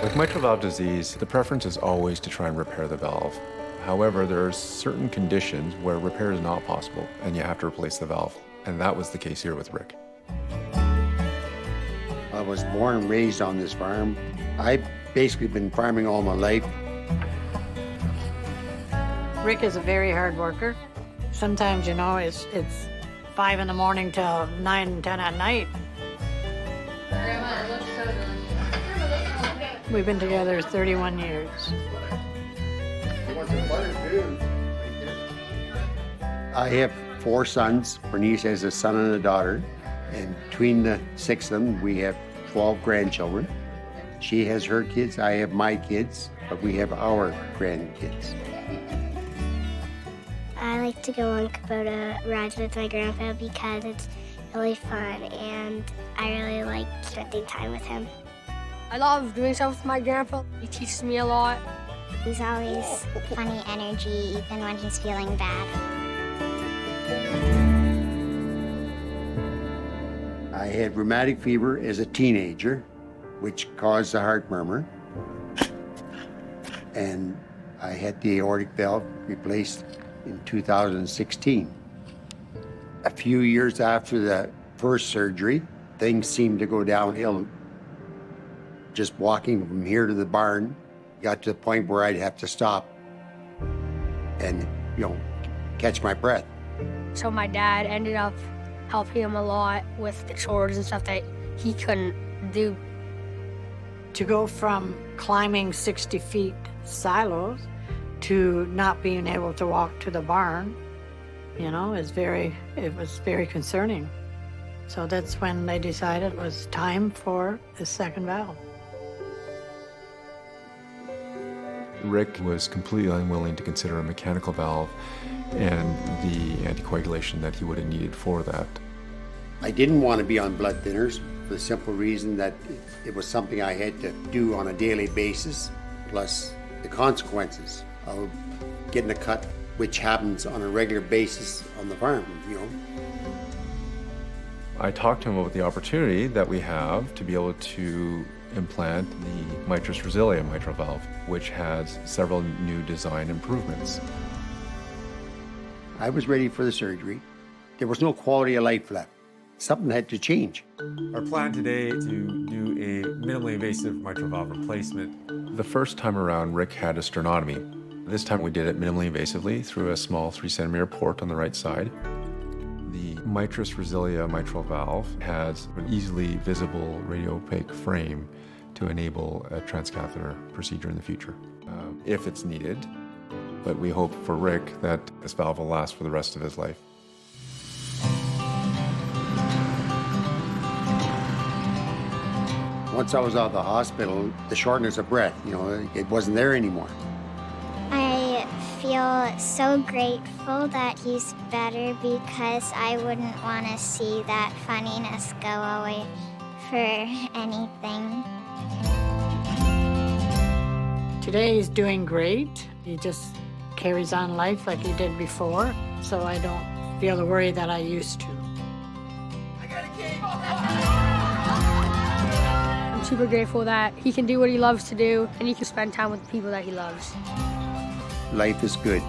With mitral valve disease, the preference is always to try and repair the valve. However, there are certain conditions where repair is not possible and you have to replace the valve. And that was the case here with Rick. I was born and raised on this farm. I've basically been farming all my life. Rick is a very hard worker. Sometimes, you know, it's 5 in the morning till 9, 10 at night. Grandma, it looks so delicious. We've been together 31 years. I have 4 sons. Bernice has a son and a daughter. And between the 6 of them, we have 12 grandchildren. She has her kids, I have my kids, but we have our grandkids. I like to go on Kubota rides with my grandpa because it's really fun and I really like spending time with him. I love doing stuff with my grandpa. He teaches me a lot. He's always funny energy even when he's feeling bad. I had rheumatic fever as a teenager, which caused a heart murmur. And I had the aortic valve replaced in 2016. A few years after the first surgery, things seemed to go downhill. Just walking from here to the barn got to the point where I'd have to stop and, catch my breath. So my dad ended up helping him a lot with the chores and stuff that he couldn't do. To go from climbing 60 feet silos to not being able to walk to the barn, it was very concerning. So that's when they decided it was time for the second valve. Rick was completely unwilling to consider a mechanical valve and the anticoagulation that he would have needed for that. I didn't want to be on blood thinners for the simple reason that it was something I had to do on a daily basis, plus the consequences of getting a cut, which happens on a regular basis on the farm, I talked to him about the opportunity that we have to be able to implant the MITRIS RESILIA mitral valve, which has several new design improvements. I was ready for the surgery. There was no quality of life left. Something had to change. Our plan today is to do a minimally invasive mitral valve replacement. The first time around, Rick had a sternotomy. This time we did it minimally invasively through a small 3-centimeter port on the right side. The MITRIS RESILIA mitral valve has an easily visible radiopaque frame to enable a transcatheter procedure in the future, if it's needed. But we hope for Rick that this valve will last for the rest of his life. Once I was out of the hospital, the shortness of breath, it wasn't there anymore. I feel so grateful that he's better because I wouldn't want to see that funniness go away for anything. Today he's doing great. He just carries on life like he did before, so I don't feel the worry that I used to. I'm super grateful that he can do what he loves to do and he can spend time with the people that he loves. Life is good.